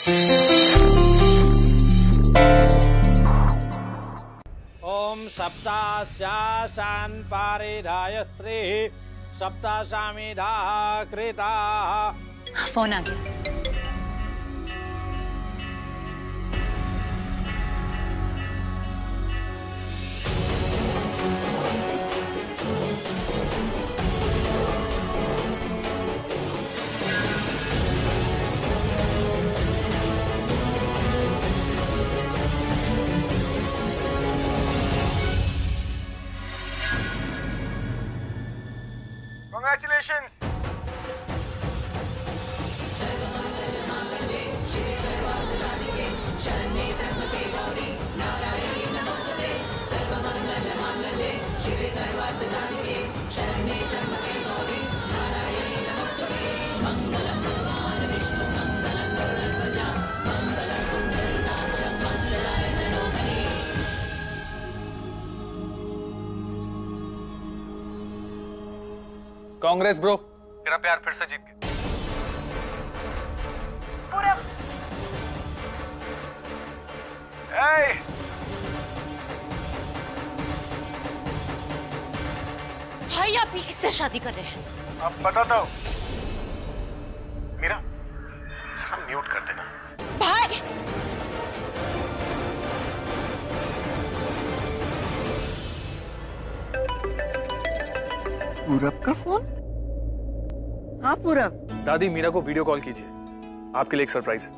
ओम सप्ताश्चाशान पारिधाय स्त्री सप्ताशामिधा कृता। फोन आ गया। Congratulations! कांग्रेस ब्रो, तेरा प्यार फिर से जीत गया। पूरा भाई आप ही किससे शादी कर रहे हैं? अब बताता हूँ। मीरा, जरा म्यूट कर देना। भाई पूरब का फोन? हाँ पूरब। दादी, मीरा को वीडियो कॉल कीजिए, आपके लिए एक सरप्राइज है।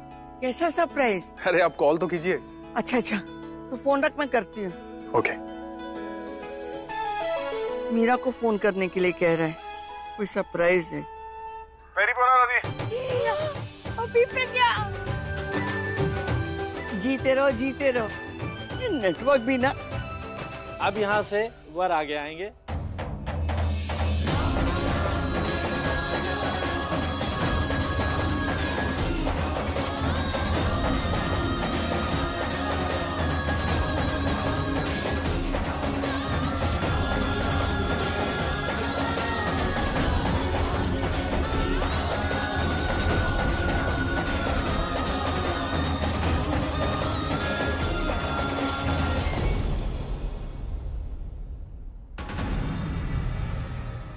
कैसा सरप्राइज? अरे आप कॉल तो कीजिए। अच्छा अच्छा, तो फोन रख, मैं करती हूँ। ओके। मीरा को फोन करने के लिए कह रहा है, कोई सरप्राइज है। मेरी बोला दादी। अभी पे क्या? जीते रहो। ये नेटवर्क भी ना। अब यहाँ से वर आगे आएंगे।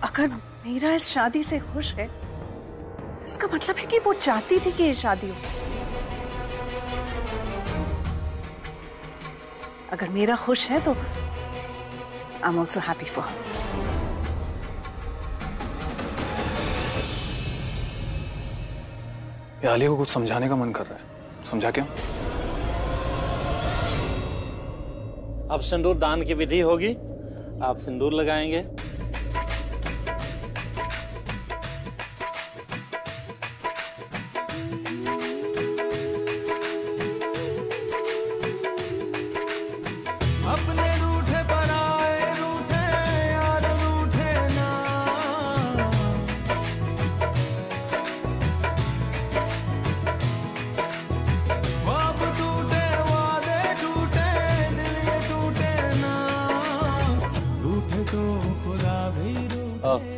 अगर मीरा इस शादी से खुश है, इसका मतलब है कि वो चाहती थी कि ये शादी हो। अगर मीरा खुश है तो I am also happy for her. Alia को कुछ समझाने का मन कर रहा है, समझा क्या? अब सिंदूर दान की विधि होगी, आप सिंदूर लगाएंगे।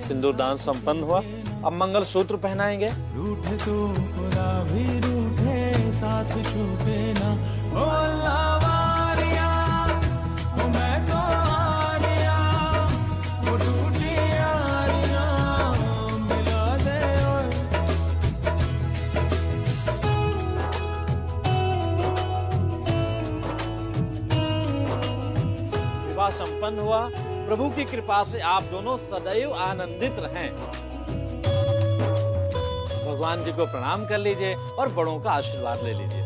सिंदूर दान संपन्न हुआ। अब मंगल सूत्र पहनाएंगे। रूठे तो खुदा भी रूठे, साथ छूटे ना। ओ अल्लाह वारिया, ओ मैं तो आरिया, वो टूटी यारियां मिला दे। विवाह संपन्न हुआ। प्रभु की कृपा से आप दोनों सदैव आनंदित रहें। भगवान जी को प्रणाम कर लीजिए और बड़ों का आशीर्वाद ले लीजिए।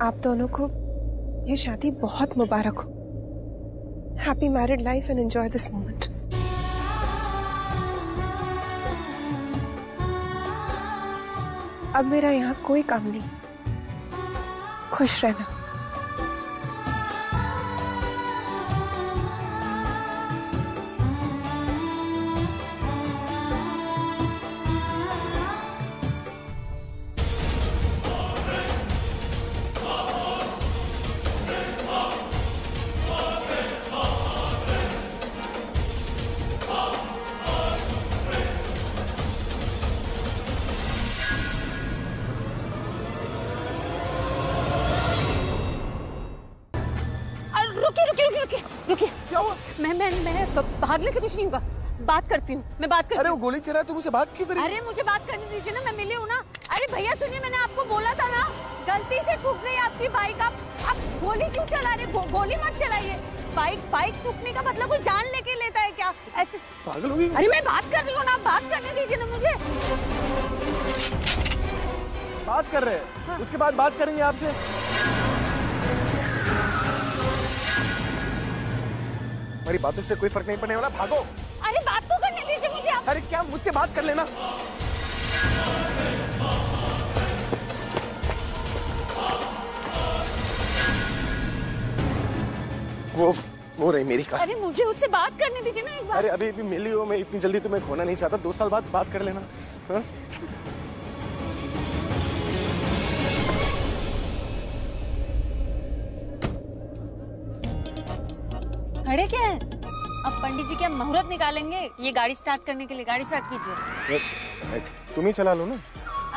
आप दोनों को ये शादी बहुत मुबारक हो। Happy married life and enjoy this moment. अब मेरा यहाँ कोई काम नहीं, खुश रहना। भागने से कुछ नहीं होगा, बात करती हूँ, मैं बात करती हूँ। अरे वो गोली चला, तुम उसे बात क्यों करी? अरे मुझे बात करने दीजिए ना, मैं मिली हूँ ना। अरे भैया सुनिए, मैंने आपको बोला था ना, गलती से ठुक गई आपकी बाइक। आप गोली क्यों चला रहे? गोली मत चलाइए। बाइक ठुकने का मतलब कोई जान लेके लेता है क्या? ऐसे पागल हो गई? अरे मैं बात कर रही हूँ ना, आप बात करने दीजिए ना मुझे। बात कर रहे हैं, हाँ। उसके बाद बात करेंगे आपसे। हमारी बातों से कोई फर्क नहीं पड़ने वाला, भागो। अरे बात तो करने दीजिए मुझे आप। अरे क्या, मुझसे बात कर लेना। वो रही मेरी कार। अरे मुझे उससे बात करने दीजिए ना एक बार। अरे अभी मिली हो, मैं इतनी जल्दी तुम्हें खोना नहीं चाहता, 2 साल बाद बात कर लेना। हाँ? खड़े क्या है? अब पंडित जी क्या मुहूर्त निकालेंगे ये गाड़ी स्टार्ट करने के लिए? गाड़ी स्टार्ट कीजिए। तुम ही चला लो ना।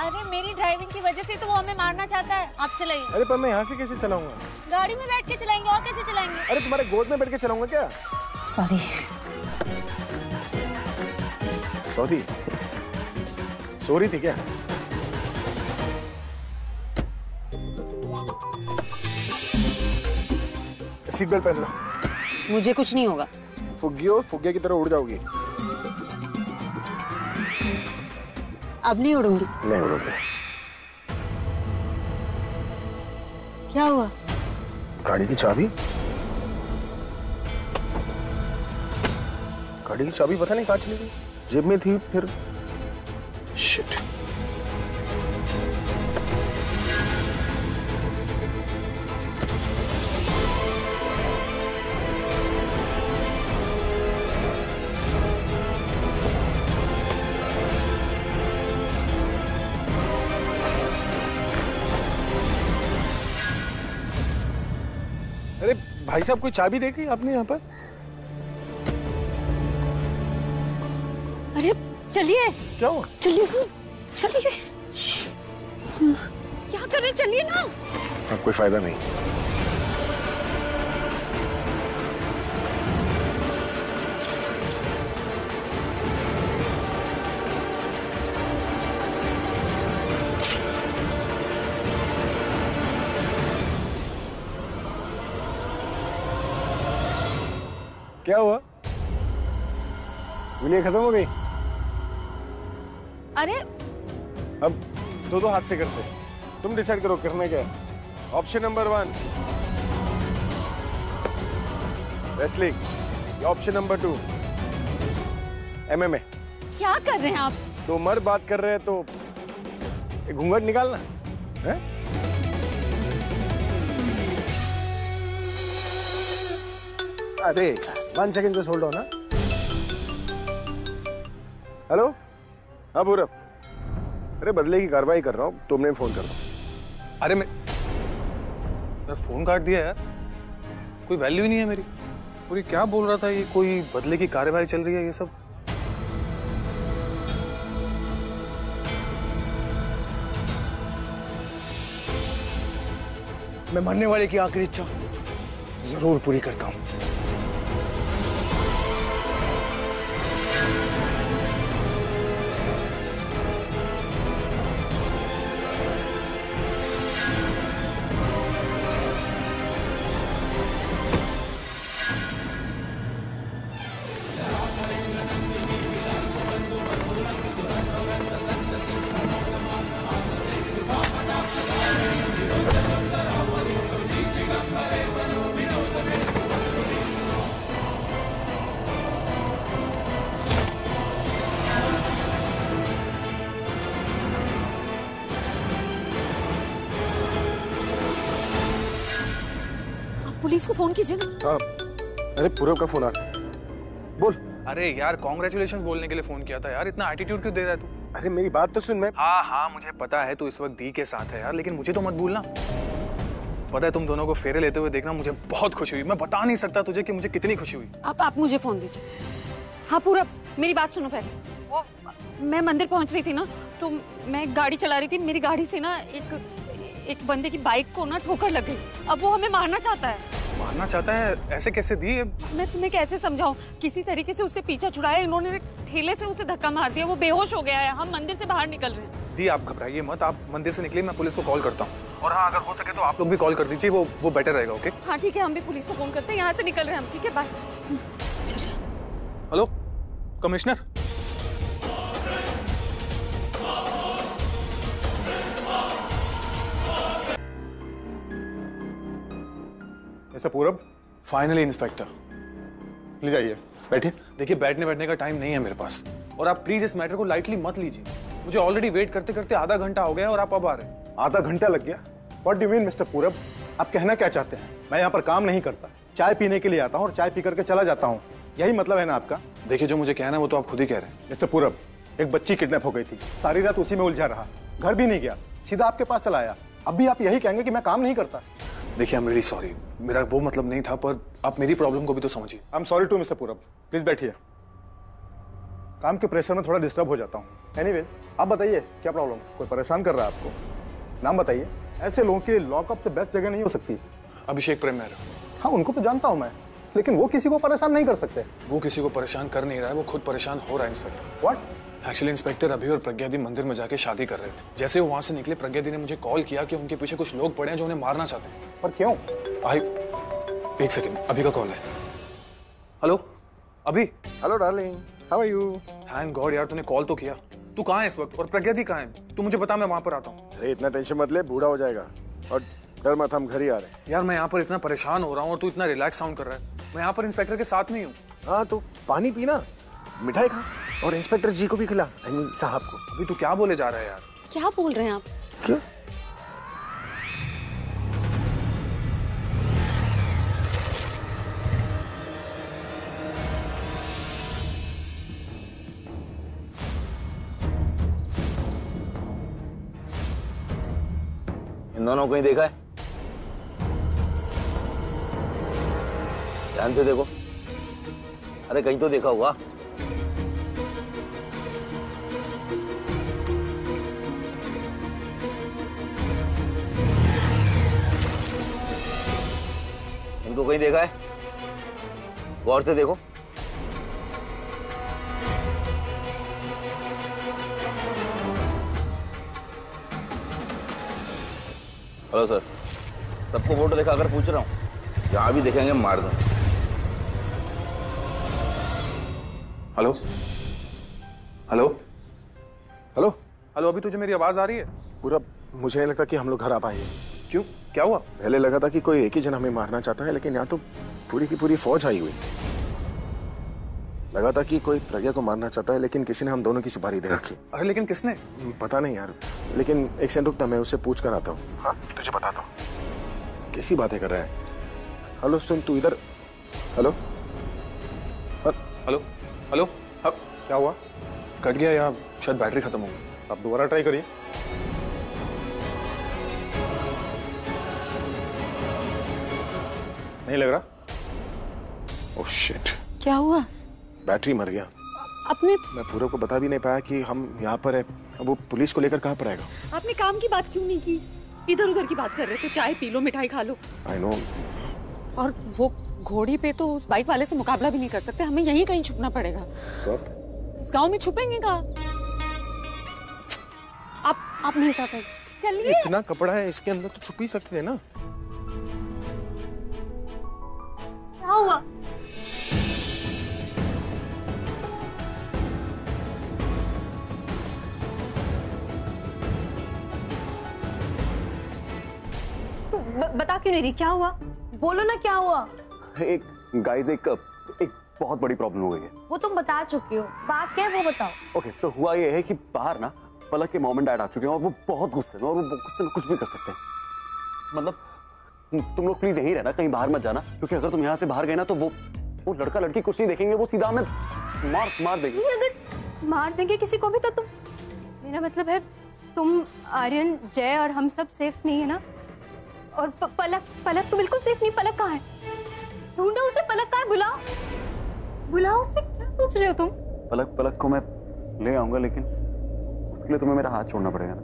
अरे मेरी ड्राइविंग की वजह से तो वो हमें मारना चाहता है, आप चलाइए। अरे पर मैं यहाँ से कैसे चलाऊंगा? गाड़ी में बैठ के चलाएंगे, और कैसे चलाएंगे? अरे तुम्हारे गोद में बैठ के चलाऊंगा क्या? सॉरी। सॉरी थी क्या? सीट बेल्ट पहन लो। मुझे कुछ नहीं होगा। फुग्गे की तरह उड़ जाओगी। अब नहीं उड़ूंगी। नहीं उड़ोगे। क्या हुआ? गाड़ी की चाबी पता नहीं कहाँ चली गई। जेब में थी, फिर शिट। अरे भाई साहब, कोई चाबी देखी आपने यहाँ पर? अरे चलिए। क्या हुआ? चलिए। क्या कर रहे? चलिए ना। अब कोई फायदा नहीं। क्या हुआ? गोलियां खत्म हो गई? अरे अब दो हाथ से करते, तुम डिसाइड करो करना क्या है। Option number 1 wrestling, option number 2 MMA। क्या कर रहे हैं आप? तो मर्द बात कर रहे हैं तो घूंघट निकालना है? अरे 1 second just hold on. Hello, हाँ पूरब। अरे बदले की कार्रवाई कर रहा हूँ, तुमने फोन कर दो। अरे मैं फोन काट दिया यार, कोई वैल्यू ही नहीं है मेरी। पूरी क्या बोल रहा था ये, कोई बदले की कार्रवाई चल रही है ये सब। मैं मरने वाले की आखिरी इच्छा जरूर पूरी करता हूँ। पुलिस को फोन कीजिए ना। अरे पूरब का फोन आ, बोल। अरे यार कांग्रेचुलेशंस बोलने के लिए फोन किया था यार, इतना एटीट्यूड क्यों दे रहा है तू? अरे मेरी बात तो सुन। मैं हाँ मुझे पता है तू इस वक्त दी के साथ है यार, लेकिन मुझे तो मत भूलना। पता है तुम दोनों को फेरे लेते हुए देखना मुझे बहुत खुशी हुई। मैं बता नहीं सकता तुझे कि मुझे कितनी खुशी हुई। आप मुझे फोन दीजिए। हाँ पूरब, मेरी बात सुनो पहले। वो मैं मंदिर पहुंच रही थी ना, तो मैं गाड़ी चला रही थी, मेरी गाड़ी से ना एक बंदे की बाइक को ना ठोकर लग गई। अब वो हमें मारना चाहता है। मारना चाहता है ऐसे कैसे दी? मैं तुम्हें कैसे समझाऊं? किसी तरीके से उससे पीछा छुड़ाया, इन्होंने ठेले से उसे धक्का मार दिया, वो बेहोश हो गया है। हम मंदिर से बाहर निकल रहे हैं। दी आप घबराइए मत, आप मंदिर से निकलिए, मैं पुलिस को कॉल करता हूँ। और हाँ, अगर हो सके तो आप लोग भी कॉल कर दीजिए, वो बेटर रहेगा। ओके हाँ ठीक है, हम भी पुलिस को फोन करते हैं, यहाँ से निकल रहे हैं हम। ठीक है, बाय। चलिए। Hello commissioner. मिस्टर पूरब। फाइनली इंस्पेक्टर, ले जाइए, बैठिए। देखिए बैठने का टाइम नहीं है मेरे पास, और आप प्लीज इस मैटर को लाइटली मत लीजिए। मुझे ऑलरेडी वेट करते करते आधा घंटा हो गया और आप अब आ रहे हैं। आधा घंटा लग गया? What do you mean mister पूरब? आप कहना क्या चाहते हैं? मैं यहाँ पर काम नहीं करता, चाय पीने के लिए आता हूँ और चाय पी करके चला जाता हूँ, यही मतलब है ना आपका? देखिए जो मुझे कहना है वो तो आप खुद ही कह रहे हैं। मिस्टर पूरब, एक बच्ची किडनैप हो गई थी, सारी रात उसी में उलझा रहा, घर भी नहीं गया, सीधा आपके पास चला आया। अब भी आप यही कहेंगे कि मैं काम नहीं करता? देखिए आई एम रियली सॉरी, मेरा वो मतलब नहीं था, पर आप मेरी प्रॉब्लम को भी तो समझिए। I am sorry to mister Purab, please बैठिए। काम के प्रेशर में थोड़ा डिस्टर्ब हो जाता हूँ। एनीवेज, आप बताइए क्या प्रॉब्लम, कोई परेशान कर रहा है आपको? नाम बताइए। ऐसे लोगों के लिए लॉकअप से बेस्ट जगह नहीं हो सकती। अभिषेक प्रेम मेहरा। हाँ, उनको तो जानता हूँ मैं, लेकिन वो किसी को परेशान नहीं कर सकते। वो किसी को परेशान कर नहीं रहा है, वो खुद परेशान हो रहा है इंस्पेक्टर। व्हाट? एक्चुअली इंस्पेक्टर अभी और प्रज्ञा दी मंदिर में जाके शादी कर रहे थे। जैसे वो वहां से निकले, प्रज्ञा दी ने मुझे कॉल किया कि उनके पीछे कुछ लोग पड़े हैं जो उन्हें मारना चाहते हैं। पर क्यों? एक सेकेंड, अभी का कॉल है। हेलो अभी। Hello darling, how are you? Thank god यार, तूने कॉल तो किया। तू कहाँ है इस वक्त, और प्रज्ञा दी कहाँ है? तू मुझे बता, मैं वहां पर आता हूँ। अरे इतना टेंशन मत ले, बूढ़ा हो जाएगा। और डर मत, हम घर ही आ रहे हैं। यार मैं यहाँ पर इतना परेशान हो रहा हूँ और तू इतना रिलैक्स साउंड कर रहा है। मैं यहाँ पर इंस्पेक्टर के साथ नहीं हूँ। हाँ तो पानी पीना, मिठाई खा, और इंस्पेक्टर जी को भी खिला, साहब को। अभी तू क्या बोले जा रहा है यार? क्या बोल रहे हैं आप? क्यों? इन दोनों को ही देखा है? ध्यान से देखो, अरे कहीं तो देखा हुआ। इनको कहीं देखा है? गौर से देखो। हेलो सर, सबको फोटो दिखाकर पूछ रहा हूँ, जहां भी देखेंगे मार दो। हेलो हेलो हेलो हेलो, अभी तुझे मेरी आवाज आ रही है? पूरा मुझे नहीं लगता कि हम लोग घर आ पाएंगे। क्यों, क्या हुआ? पहले लगा था कि कोई एक ही जन हमें मारना चाहता है, लेकिन यहाँ तो पूरी की पूरी फौज आई हुई। लगा था कि कोई प्रज्ञा को मारना चाहता है, लेकिन किसी ने हम दोनों की सुपारी दे रखी। अरे लेकिन किसने? पता नहीं यार, लेकिन एक सेकंड रुकता, मैं उसे पूछ कर आता हूँ। हाँ तुझे बताता हूँ। कैसी बातें कर रहा है? हेलो सुन, तू इधर। Hello hello hello. अब क्या हुआ? कट गया या शायद बैटरी खत्म हो गई। आप दोबारा ट्राई करिए। नहीं लग रहा। ओह शिट, क्या हुआ? बैटरी मर गया। अपने मैं पूरा को बता भी नहीं पाया कि हम यहाँ पर है। अब वो पुलिस को लेकर कहाँ पर आएगा? आपने काम की बात क्यों नहीं की? इधर उधर की बात कर रहे थे, चाय पी लो, मिठाई खा लो। I know. और वो घोड़ी पे तो उस बाइक वाले से मुकाबला भी नहीं कर सकते, हमें यहीं कहीं छुपना पड़ेगा। तो इस गांव में छुपेंगे कहाँ? आप नहीं साथ हैं। चलिए। इतना कपड़ा है इसके अंदर, तो छुप ही सकते हैं ना। क्या हुआ? बता क्यों नहीं रही, क्या हुआ? बोलो ना क्या हुआ। एक गाइस, एक बहुत बड़ी प्रॉब्लम हो गई है। वो तुम बता चुकी हो, बात क्या है वो बताओ। ओके सो हुआ ये है कि बाहर ना पलक के मॉम एंड डैड आ चुके हैं और वो बहुत गुस्से में, और वो गुस्से में कुछ भी कर सकते हैं। मतलब तुम लोग प्लीज यहीं रहना, कहीं बाहर मत जाना, क्योंकि अगर तुम यहाँ से बाहर गए ना तो वो लड़का लड़की कुछ नहीं देखेंगे, वो सीधा हमें मार देंगे। अगर मार देंगे किसी को भी तो तुम, मेरा मतलब है तुम, आर्यन, जय और हम सब सेफ नहीं है ना? और पलक तो बिल्कुल सेफ नहीं। पलक कहाँ है? ढूंढो उसे, पलक कहाँ है? बुलाओ उसे। क्या सोच रहे हो तुम? पलक को मैं ले आऊंगा, लेकिन उसके लिए तुम्हें मेरा हाथ छोड़ना पड़ेगा ना।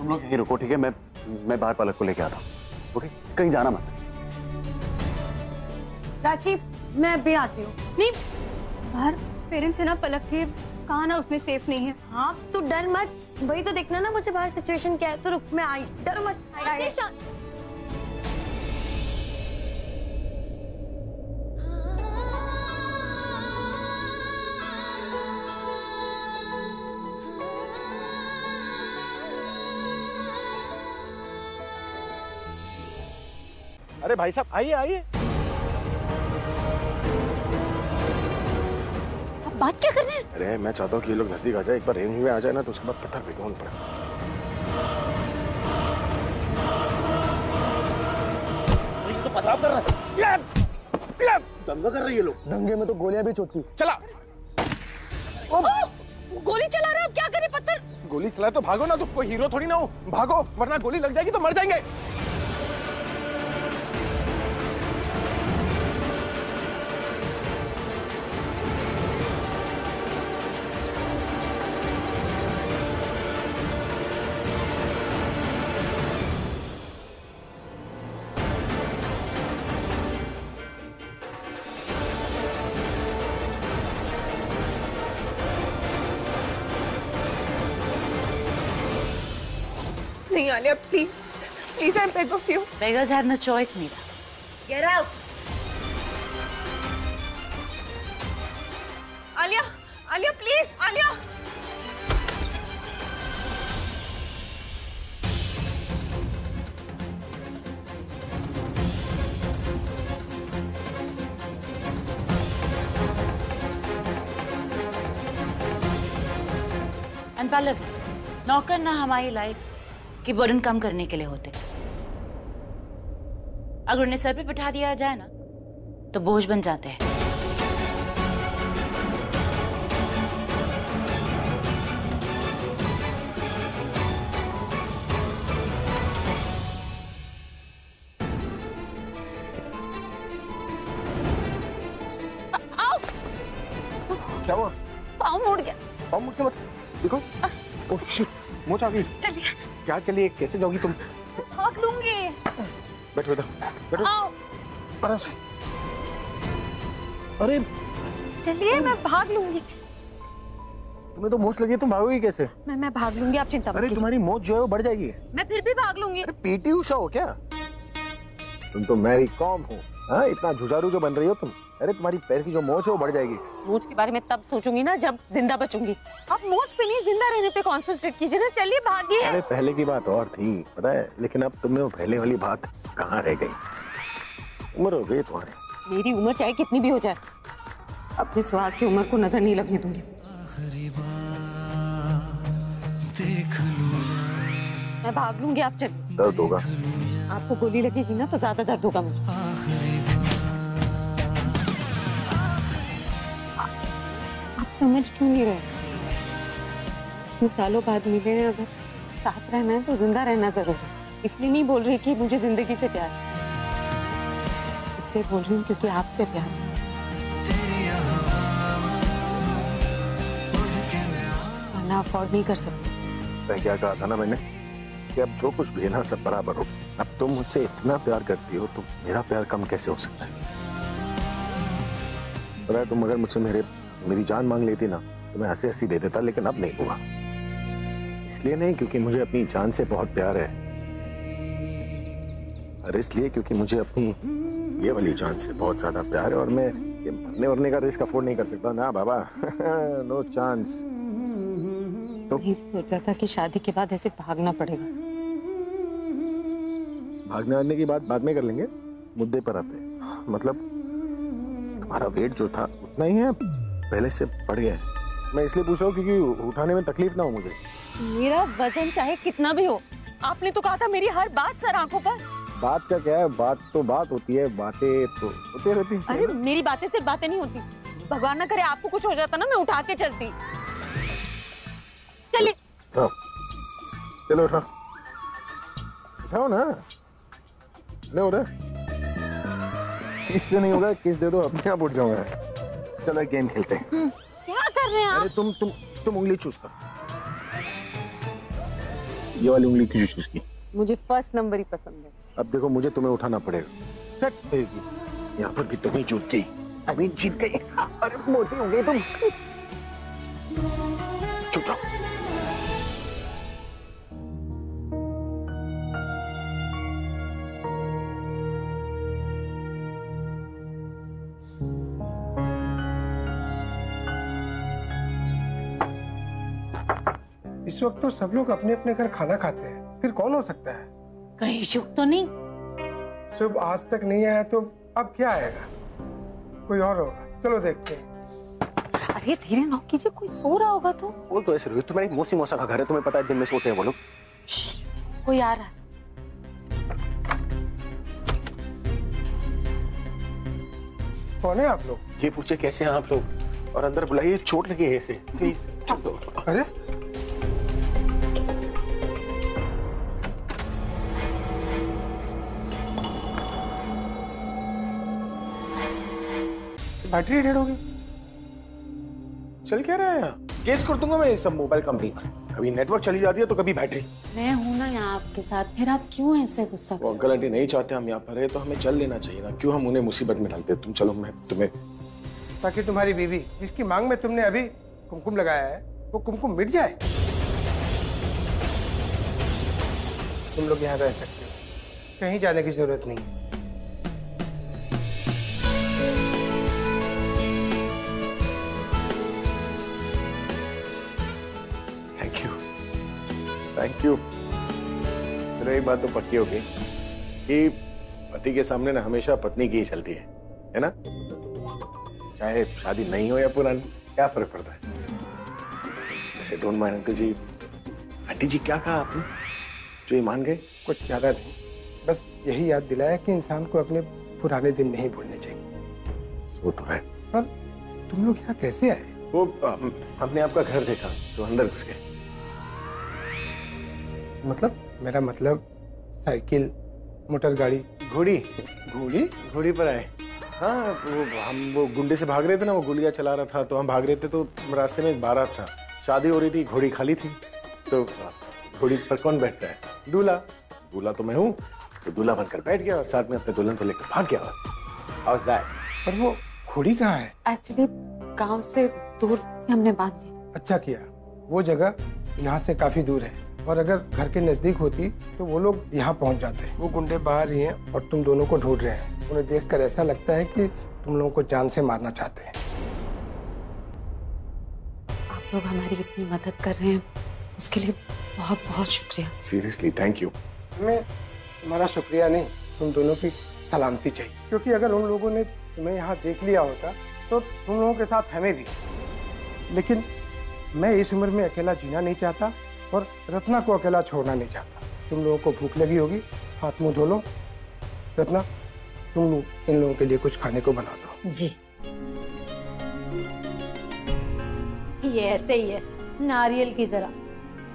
तुम लोग यहीं रुको, ठीक है? मैं बाहर पलक को लेके आता हूँ, ओके? कहीं जाना मत। प्राची, मैं अभी आती हूँ। नहीं, बाहर पेरेंट्स है ना पलक के, कहा ना उसमें सेफ नहीं है। हाँ तो डर मत, वही तो देखना ना मुझे बाहर सिचुएशन क्या है। तो रुक, मैं आई, डर मत। अरे भाई साहब आइए आइए। आप बात क्या कर रहे हैं? अरे मैं चाहता हूँ कि ये लोग नजदीक आ जाए, एक बार रेंज में आ जाए ना तो उसके बाद पत्थर फेंको उन पर। तो पथराव कर रहा है, दंगा कर रही है लोग। दंगे में तो गोलियां भी चोटती। चला गोली चला रहे हो, क्या करे? पत्थर गोली चलाए तो भागो ना, तो कोई हीरो थोड़ी ना हो, भागो वरना गोली लग जाएगी तो मर जाएंगे। नहीं Alia, please please, I beg of you. Beggars have no choice, Meera. Get out. Alia, Alia please, Alia. And Pallavi, नौकर ना हमारी लाइफ की बर्डन कम करने के लिए होते, अगर उन्हें सर पे बिठा दिया जाए ना तो बोझ बन जाते हैं। क्या हुआ? पाँव मुड़ गया। पाँव मुड़ के मत देखो। ओह शिट, मोच आ गई। चलिए। क्या चलिए, कैसे जाओगी तुम? भाग लूंगी। बैठो इधर, बैठो आराम से। अरे चलिए, मैं भाग लूंगी। तुम्हें तो मोच लगी है, तुम भागोगी कैसे? मैं भाग लूंगी, आप चिंता मत कीजिए। अरे तुम्हारी मोच जो है वो बढ़ जाएगी। मैं फिर भी भाग लूंगी। अरे पीटी उषा हो क्या तुम? तो मैरी कॉम हो। हाँ, इतना जुझारू जो बन रही हो तुम। अरे तुम्हारी पैर की जो मोच है वो बढ़ जाएगी। मोच के बारे में तब सोचूंगी ना जब जिंदा बचूंगी। आप मोच पे नहीं, जिंदा रहने पे कॉन्सेंट्रेट कीजिए ना। चलिए भागिए। अरे पहले की बात और थी पता है, लेकिन अब तुम्हें वो पहले वाली बात कहाँ रह गई। उम्र हो गई तुम्हारी। मेरी उम्र चाहे कितनी भी हो जाए, अपने सुहाग की उम्र को नजर नहीं लगने दूंगी। मैं भाग लूंगी, आप चलिए। दर्द होगा। आपको गोली लगेगी ना तो ज्यादा दर्द होगा मुझे। आप समझ क्यों नहीं रहे? इतने सालों बाद मिले हैं, अगर साथ रहना है तो जिंदा रहना जरूरी है। इसलिए नहीं बोल रही कि मुझे जिंदगी से प्यार है, इसलिए बोल रही हूँ क्योंकि आपसे प्यार है। वरना अफोर्ड नहीं कर सकती। मैं क्या कहा था ना मैंने कि अब जो कुछ भी है ना सब बराबर हो। अब तुम मुझसे इतना प्यार करती हो तो मेरा प्यार कम कैसे हो सकता है? पता है, तुम अगर मुझसे मेरी जान मांग लेती ना तो मैं हंसी हंसी दे देता, लेकिन अब नहीं हुआ। इसलिए नहीं क्योंकि मुझे अपनी जान से बहुत प्यार है, और इसलिए क्योंकि मुझे अपनी ये वाली जान से बहुत ज्यादा प्यार है, और मैं ये मरने वरने का रिस्क अफोर्ड नहीं कर सकता ना बाबा। No chance. तो सोचा था कि शादी के बाद ऐसे भागना पड़ेगा। भागने वागने की बात बाद में कर लेंगे, मुद्दे पर आते हैं। मतलब तुम्हारा वेट जो था उतना ही है, पहले से बढ़ गया है। मैं इसलिए पूछ रहा हूँ क्योंकि उठाने में तकलीफ ना हो मुझे। मेरा वजन चाहे कितना भी हो, आपने तो कहा था मेरी हर बात सर आंखों पर। बात का क्या है, बात तो बात होती है, बातें तो होती रहती हैं। अरे मेरी बातें सिर्फ बातें नहीं होती। भगवान ना करे आपको कुछ हो जाता ना, मैं उठा के चलती। चलिए। चलो उठाओ, उठाओ ना। नहीं हो रहा, इससे नहीं होगा, किस दे दो अपने आप उठ जाऊंगा। चलो एक गेम खेलते हैं। क्या कर रहे हैं आप? अरे तुम उंगली चूस कर। ये वाली उंगली क्यों चूज की? मुझे फर्स्ट नंबर ही पसंद है। अब देखो मुझे तुम्हें उठाना पड़ेगा। यहाँ पर भी तुम्हें जीत गई। आई मीन जीत गई। अरे मोटी हो गई तुम। चुप रहो। इस वक्त तो सब लोग अपने अपने घर खाना खाते हैं, फिर कौन हो सकता है? कहीं शुभ तो नहीं? शुभ आज तक नहीं आया तो अब क्या आएगा? कोई और होगा, चलो देखते हैं। अरे धीरे नॉक कीजिए, कोई सो रहा होगा तो। वो तो ऐसे रोहित, तुम्हारी मौसी मौसा का घर है, तुम्हें पता है दिन में सोते हैं वो लोग। कोई आ रहा है। कौन है आप लोग? ये पूछे कैसे हैं आप लोग, और अंदर बुलाइए, चोट लगी है इसे। प्लीज चलो। अरे बैटरी डेड हो गई। चल क्या रहा है यहाँ? केस कर दूंगा मैं इस सब मोबाइल कंपनी पर। कभी नेटवर्क चली जाती है तो कभी बैटरी। मैं हूं ना यहाँ आपके साथ, फिर आप क्यों ऐसे गुस्सा? वो अंकल आंटी नहीं चाहते हम यहाँ पर है तो हमें चल लेना चाहिए ना, क्यों हम उन्हें मुसीबत में डालते? तुम चलो, मैं तुम्हें। ताकि तुम्हारी बीवी जिसकी मांग में तुमने अभी कुमकुम लगाया है वो कुमकुम मिट जाए। तुम लोग यहाँ रह सकते हो, कहीं जाने की जरूरत नहीं है। Thank you. चलो एक बात तो पक्की हो गई कि पति के सामने ना हमेशा पत्नी की ही चलती है ना? चाहे शादी नहीं हो या पुरानी, क्या फर्क पड़ता है? ऐसे डोंट माइंड अंकल जी। आंटी जी क्या कहा आपने जो ये मान गए? कुछ ज्यादा नहीं, बस यही याद दिलाया कि इंसान को अपने पुराने दिन नहीं भूलने चाहिए। वो तो है। पर तुम लोग यहाँ कैसे आए? वो हमने आपका घर देखा तो अंदर घुस गए। मतलब? मेरा मतलब साइकिल, मोटर गाड़ी, घोड़ी। घोड़ी? घोड़ी पर आए। हाँ, वो गुंडे से भाग रहे थे ना, वो गोलियां चला रहा था तो हम भाग रहे थे, तो रास्ते में एक बारात था, शादी हो रही थी, घोड़ी खाली थी, तो घोड़ी पर कौन बैठता है? दूल्हा। दूल्हा तो मैं हूँ, तो दूल्हा बनकर बैठ गया और साथ में अपने दुल्हन को लेकर भाग गया बस। पर वो घोड़ी कहाँ है? एक्चुअली गांव से दूर हमने बांध दी। अच्छा किया, वो जगह यहाँ से काफी दूर है, और अगर घर के नजदीक होती तो वो लोग यहाँ पहुँच जाते। वो गुंडे बाहर ही हैं और तुम दोनों को ढूंढ रहे हैं। उन्हें देखकर ऐसा लगता है कि तुम लोगों को जान से मारना चाहते हैं। आप लोग हमारी इतनी मदद कर रहे हैं, उसके लिए बहुत बहुत शुक्रिया। Seriously thank you. हमें तुम्हारा शुक्रिया नहीं, तुम दोनों की सलामती चाहिए, क्योंकि अगर उन लोगों ने तुम्हें यहाँ देख लिया होता तो तुम लोगों के साथ हमें भी। लेकिन मैं इस उम्र में अकेला जीना नहीं चाहता और रत्ना को अकेला छोड़ना नहीं चाहता। तुम लोगों को भूख लगी होगी, हाथ मुंह धो लो। रत्ना, तुम इन लोगों के लिए कुछ खाने को बना दो। जी। ये ऐसे ही है, नारियल की तरह,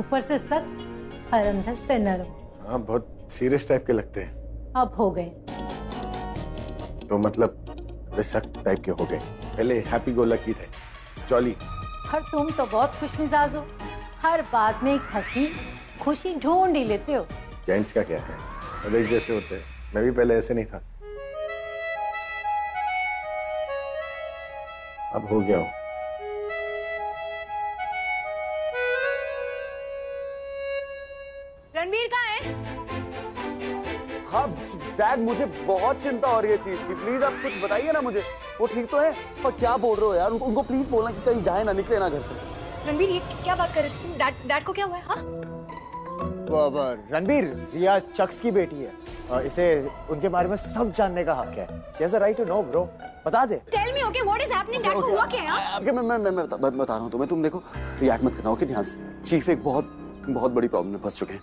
ऊपर से सख्त और अंदर से नरम। हाँ, बहुत सीरियस टाइप के लगते हैं। अब हो गए तो मतलब वे सख्त टाइप के हो गए। पहले हैप्पी गो लकी थे, जॉली। और तुम तो बहुत खुशमिजाज हो, हर बात में एक हंसी खुशी ढूंढ ही लेते हो। जेंट्स का क्या है, अगर जैसे होते हैं। मैं भी पहले ऐसे नहीं था, अब हो गया हूँ। रणबीर कहाँ है? हाँ डैड, मुझे बहुत चिंता हो रही है चीफ की, प्लीज आप कुछ बताइए ना मुझे। वो ठीक तो है? पर क्या बोल रहे हो यार, उनको प्लीज बोलना कि कहीं जाए ना, निकले ना घर से। रणबीर ये क्या बात कर रहे थे तुम? डैड को क्या हुआ है? हाँ? रणबीर, रिया चक्स की बेटी है, इसे उनके बारे में सब जानने का हक है। She has the right to know, bro. बता दे। Tell me, okay, what is happening? Dad को हुआ क्या है? आपके मैं बता रहा हूँ तुम्हें, तुम देखो रिएक्ट मत करना, ओके? ध्यान से। चीफ एक बहुत बड़ी प्रॉब्लम में फंस चुके हैं।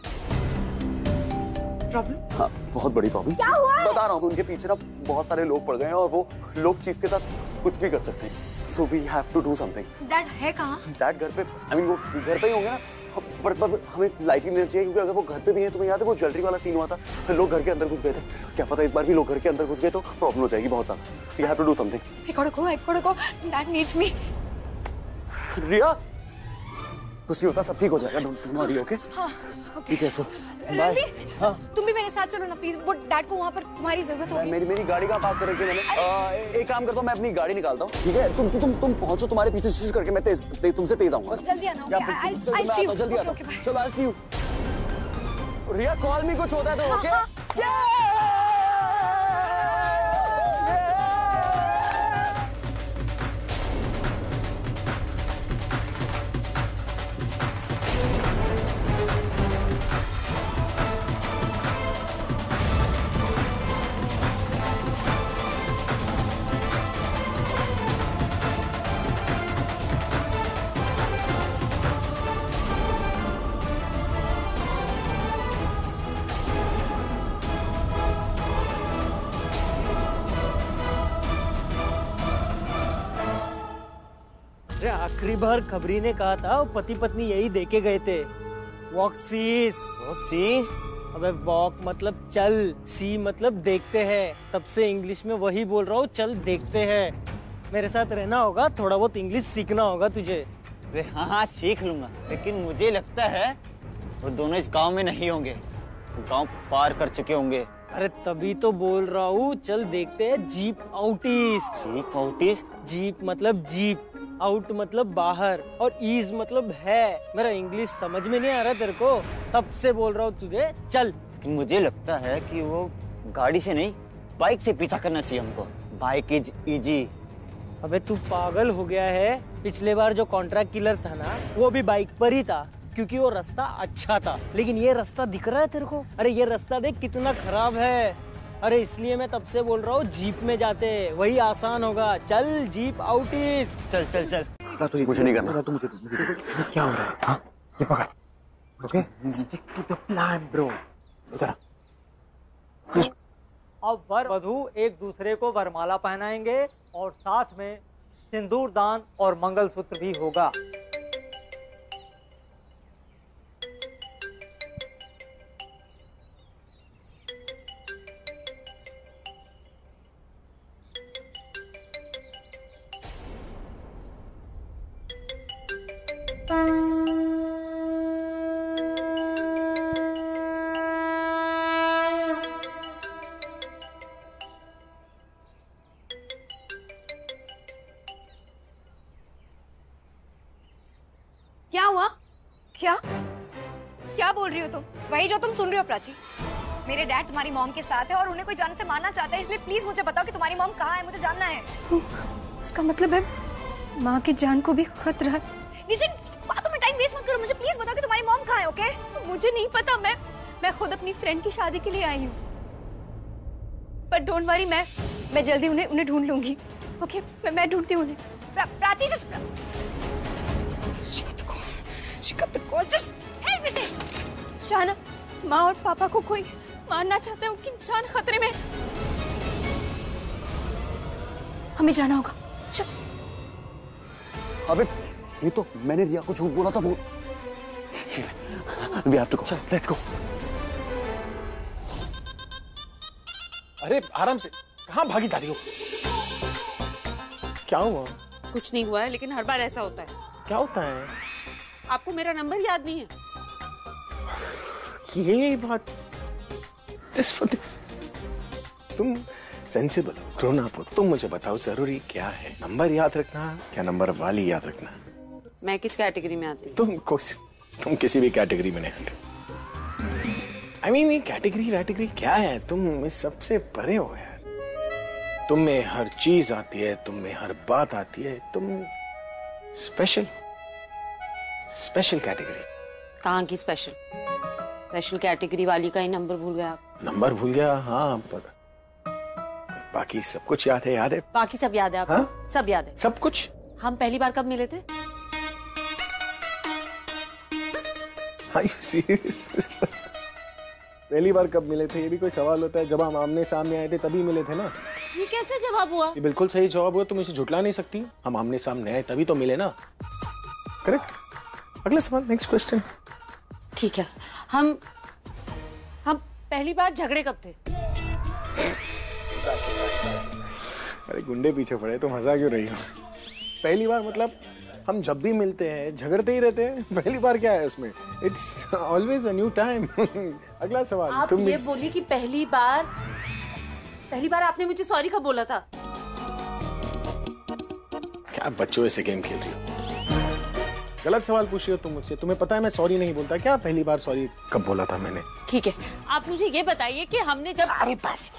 प्रॉब्लम? हाँ, बहुत बड़ी प्रॉब्लम। क्या हुआ? बता रहा हूँ, उनके पीछे ना बहुत सारे लोग पड़ गए हैं और वो लोग चीफ के साथ कुछ भी कर सकते हैं। So we have to do something. Dad है कहाँ? डैड घर पे, I mean वो घर पे ही होंगे ना, पर हमें लाइटिंग देना चाहिए, क्योंकि अगर वो घर पे भी है, तुम्हें याद है वो ज्वेलरी वाला सीन हुआ था, लोग घर के अंदर घुस गए थे। क्या पता इस बार भी लोग घर के अंदर घुस गए तो प्रॉब्लम हो जाएगी बहुत ज्यादा। We have to do something. I gotta go. Dad needs me. रिया, कुछ नहीं होता, सब ठीक हो जाएगा, डोंट वरी, ओके? हाँ, ठीक है, सो रणवीर, तुम भी मेरे साथ चलो ना प्लीज, वो डैड को वहाँ पर तुम्हारी जरूरत होगी। मेरी गाड़ी कहाँ पार्क कर रखी है मैंने? एक काम करता हूँ, मैं अपनी गाड़ी निकालता हूँ, ठीक है? तुम पहुंचो, तुम्हारे पीछे कोशिश करके मैं तुमसे तेज आऊंगा। जल्दी आना, ओके? जल्दी आता हूँ, चलो आई सी यू। रिया कॉल मी कुछ होता है तो, ओके? आखिरी बार खबरी ने कहा था वो पति पत्नी यही देके गए थे, वॉक सीज। अबे वॉक मतलब चल, सी मतलब देखते हैं, तब से इंग्लिश में वही बोल रहा हूँ, चल देखते हैं। मेरे साथ रहना होगा, थोड़ा बहुत इंग्लिश सीखना होगा तुझे। हाँ सीख लूंगा, लेकिन मुझे लगता है वो दोनों इस गांव में नहीं होंगे, गांव पार कर चुके होंगे। अरे तभी तो बोल रहा हूँ, चल देखते हैं jeep out east. Jeep out east? Jeep मतलब जीप, आउट मतलब बाहर, और ईज मतलब है। मेरा इंग्लिश समझ में नहीं आ रहा तेरे को, तब से बोल रहा हूँ तुझे, चल। मुझे लगता है कि वो गाड़ी से नहीं, बाइक से पीछा करना चाहिए हमको। Bike is easy. अबे तू पागल हो गया है? पिछले बार जो कॉन्ट्रैक्ट किलर था ना, वो भी बाइक पर ही था, क्योंकि वो रास्ता अच्छा था। लेकिन ये रास्ता दिख रहा है तेरे को? अरे ये रास्ता देख कितना खराब है। अरे इसलिए मैं तब से बोल रहा हूँ जीप में जाते, वही आसान होगा। चल जीप आउट ईस्ट। चल चल चल। मुझे नहीं करना। क्या हो रहा है? हाँ, ये पकड़। Okay, stick to the plan bro. इधर अब वर वधू एक दूसरे को वरमाला पहनाएंगे और साथ में सिंदूर दान और मंगलसूत्र भी होगा। क्या हुआ? क्या बोल रही हो तुम? वही जो तुम सुन रही हो प्राची। मेरे डैड तुम्हारी मॉम के साथ है और उन्हें कोई जान से मारना चाहता है, इसलिए प्लीज मुझे बताओ कि तुम्हारी मॉम कहाँ है, मुझे जानना है। उसका मतलब है माँ की जान को भी खतरा है। नितिन, बातों में टाइम वेस्ट मत करो, मुझे प्लीज बताओ कि तुम्हारी मॉम कहाँ है, ओके? मुझे नहीं पता, मैं खुद अपनी फ्रेंड की शादी के लिए आई हूँ। पर डोंट वरी, मैं जल्दी उन्हें ढूंढ लूंगी, ओके? मैं ढूंढती हूँ उन्हें। प्राची शाना, माँ और पापा को कोई मारना चाहता है, उनकी जान खतरे में। हमें जाना होगा। चल। अबे ये तो मैंने रिया को झूठ बोला था, वो We have to go. Let's go. अरे आराम से, कहाँ भागी जा रही हो? क्या हुआ? कुछ नहीं हुआ है, लेकिन हर बार ऐसा होता है। क्या होता है? आपको मेरा नंबर याद नहीं है? ये बात Just for this. तुम सेंसिबल हो, ग्रोन अप हो, तुम मुझे बताओ जरूरी क्या है? नंबर याद रखना क्या नंबर वाली याद रखना? मैं किस कैटेगरी में आती हूँ? तुम किसी भी कैटेगरी में नहीं आते। I mean, ये कैटेगरी क्या है? तुम इस सबसे परे हो यार। तुम में हर चीज आती है, तुम में हर बात आती है, तुम स्पेशल कैटेगरी। कहाँ की स्पेशल कैटेगरी वाली का ही नंबर भूल गया आप? नंबर भूल गया, हाँ, पर बाकी सब कुछ याद है? बाकी सब याद है आपको? हाँ? सब याद है? सब कुछ। हम पहली बार कब मिले थे? पहली बार कब मिले थे ये भी कोई सवाल होता है? जब हम आमने सामने आए थे तभी मिले थे ना। ये कैसे जवाब हुआ? ये बिल्कुल सही जवाब हुआ, तुम इसे झुटला नहीं सकती। हम आमने सामने आए तभी तो मिले ना। करेक्ट। अगला सवाल, नेक्स्ट क्वेश्चन। ठीक है, हम पहली बार झगड़े कब थे? अरे गुंडे पीछे पड़े, तुम हंसा क्यों रही हो? पहली बार मतलब हम जब भी मिलते हैं झगड़ते ही रहते हैं, पहली बार क्या है उसमें? It's always a new time. अगला सवाल। आप तुम ये बोली कि पहली बार आपने मुझे सॉरी कब बोला था? क्या बच्चों ऐसे गेम खेल रही हो? गलत सवाल पूछ रही हो तुम मुझसे। तुम्हें पता है मैं सॉरी नहीं बोलता। क्या पहली बार सॉरी कब बोला था मैंने? ठीक है, आप मुझे ये बताइए कि हमने जब... अरे बस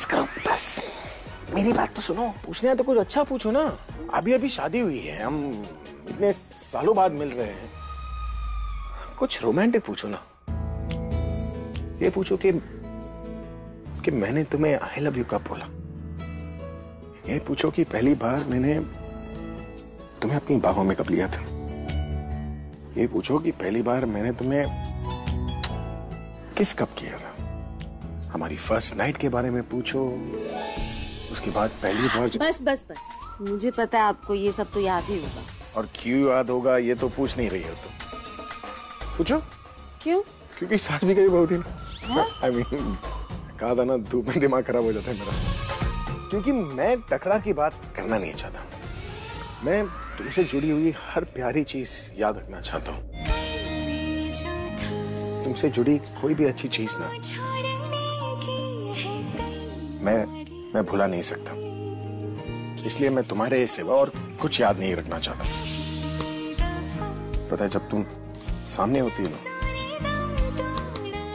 करो बस, मेरी बात तो सुनो। पूछना है तो कुछ अच्छा पूछो ना। अभी अभी शादी हुई है, हम इतने सालों बाद मिल रहे हैं, कुछ रोमांटिक पूछो ना। ये पूछो कि मैंने तुम्हें आई लव यू कब बोला। ये पूछो कि पहली बार मैंने तुम्हें अपनी बाहों में कब लिया था। ये पूछो कि पहली बार मैंने तुम्हें किस कब किया था। हमारी फर्स्ट नाइट के बारे में पूछो। उसके बाद पहली बार बस मुझे पता है आपको ये सब तो याद ही होगा। और क्यों याद होगा ये तो पूछ नहीं रही हो तुम। पूछो। क्यों? क्योंकि सास भी कभी बहुत ही ना। I mean, कहा था ना धूप में दिमाग खराब हो जाता है मेरा। क्योंकि मैं टकरा की बात करना नहीं चाहता। मैं तुमसे जुड़ी हुई हर प्यारी चीज याद रखना चाहता हूँ। तुमसे जुड़ी कोई भी अच्छी चीज ना मैं भुला नहीं सकता। इसलिए मैं तुम्हारे सिवा और कुछ याद नहीं रखना चाहता। पता है जब तुम सामने होती हो ना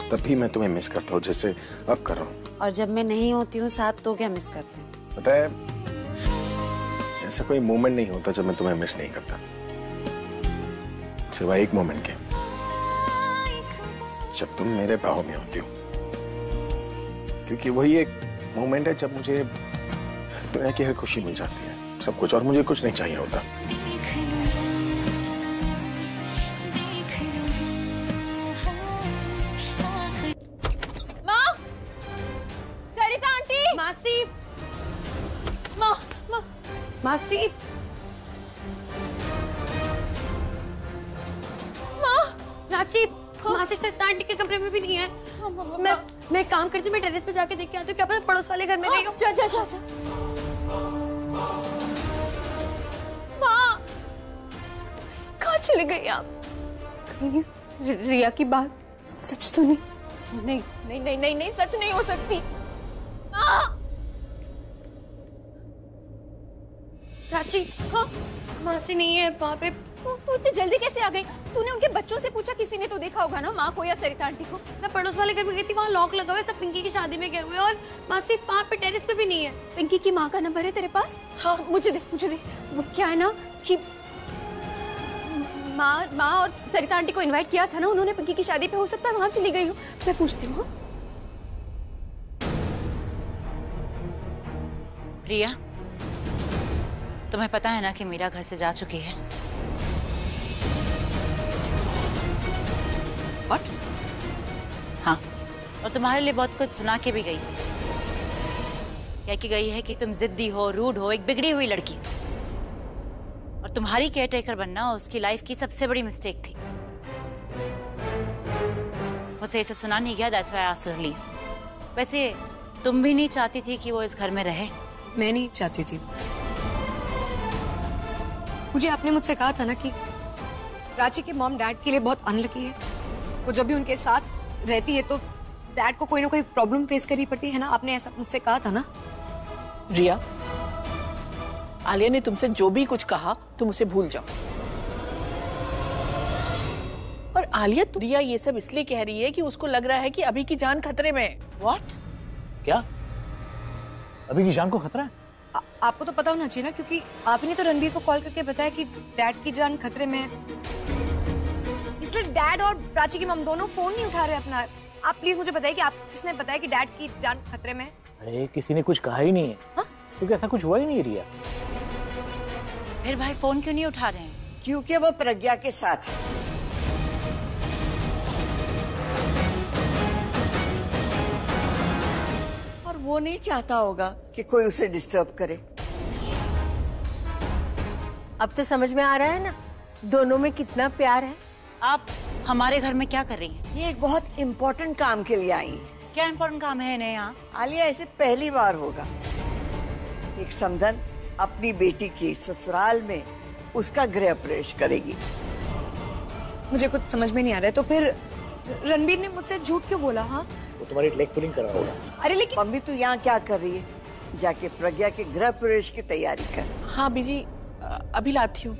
तब भी मैं तुम्हें मिस करता हूँ, जैसे अब कर रहा हूँ। और जब मैं नहीं होती हूँ साथ तो क्या मिस करते हैं? पता है ऐसा कोई मोमेंट नहीं होता जब मैं तुम्हें मिस नहीं करता, सिवाय एक मोमेंट के, जब तुम मेरे बाहों में होती हो। क्योंकि वही एक मोमेंट है जब मुझे दुनिया की हर खुशी मिल जाती है, सब कुछ, और मुझे कुछ नहीं चाहिए होता। माँ, सरिता आंटी, मासी, माँ, मासी, माँ, रांची, मासी सरिता आंटी के कमरे में भी नहीं है। मैं काम करती हूँ, मैं टेरेस पे जाके देख के आती हूँ। क्या पता पड़ोस वाले घर में नहीं हो। जा। माँ, कहाँ चले गई आप? कहीं रिया की बात सच तो नहीं? नहीं, सच नहीं हो सकती। रांची, हाँ, मासी नहीं है वहाँ पे। तू इतनी जल्दी कैसे आ गई? तूने उनके बच्चों से पूछा? किसी ने तो देखा होगा ना माँ को या सरिता आंटी को। मैं पड़ोस वाले घर में गई थी, वहाँ लॉक लगा हुआ है, सब पिंकी की शादी में गए हुए हैं, और मासी वहाँ पे टेरेस पे भी नहीं है। पिंकी की माँ का नंबर है तेरे पास? हाँ, मुझे दे। वो क्या है ना कि माँ और सरिता आंटी को इनवाइट किया था ना उन्होंने पिंकी की शादी पे, हो सकता है वहां चली गई हूँ। मैं पूछती हूँ। रिया, तुम्हें पता है ना कि मीरा घर से जा चुकी है? What? हाँ, और तुम्हारे लिए बहुत कुछ सुना के भी गई। कह के गई है कि तुम जिद्दी हो, रूड हो, एक बिगड़ी हुई लड़की, और तुम्हारी केयरटेकर बनना उसकी लाइफ की सबसे बड़ी मिस्टेक थी। मुझसे ये सब सुना नहीं गया, that's why I asked her to leave। वैसे तुम भी नहीं चाहती थी कि वो इस घर में रहे? मैं नहीं चाहती थी। मुझे आपने मुझसे कहा था ना कि प्राची के मॉम डैड के लिए बहुत अनलकी है। वो जब भी उनके साथ रहती है तो डैड को कोई ना कोई प्रॉब्लम फेस करनी पड़ती है ना। आपने ऐसा मुझसे कहा था ना। रिया, आलिया ने तुमसे जो भी कुछ कहा तुम उसे भूल जाओ। और आलिया, रिया ये सब इसलिए कह रही है कि उसको लग रहा है कि अभी की जान खतरे में है। What? क्या? अभी की जान को खतरा है? आपको तो पता होना चाहिए ना, क्योंकि आपने तो रणबीर को कॉल करके बताया कि डैड की जान खतरे में है। इसलिए डैड और प्राची की मम दोनों फोन नहीं उठा रहे अपना। आप प्लीज मुझे बताइए कि आप किसने बताया कि डैड की जान खतरे में है? अरे किसी ने कुछ कहा ही नहीं है। क्योंकि ऐसा कुछ हुआ ही नहीं। रिया, फिर भाई फोन क्यों नहीं उठा रहे हैं? क्योंकि वो प्रज्ञा के साथ है। और वो नहीं चाहता होगा कि कोई उसे डिस्टर्ब करे। अब तो समझ में आ रहा है ना दोनों में कितना प्यार है। आप हमारे घर में क्या कर रही हैं? ये एक बहुत इम्पोर्टेंट काम के लिए आई है। क्या इम्पोर्टेंट काम है इन्हें यहाँ? आलिया, ऐसे पहली बार होगा एक समधन अपनी बेटी की ससुराल में उसका गृह प्रवेश करेगी। मुझे कुछ समझ में नहीं आ रहा है, तो फिर रणबीर ने मुझसे झूठ क्यों बोला? हाँ, वो तुम्हारी लेग पुलिंग करा होगा। अरे लेकिन मम्मी तू यहाँ क्या कर रही है? जाके प्रज्ञा के गृह प्रवेश की तैयारी कर। हाँ बीजी, अभी लाती हूँ।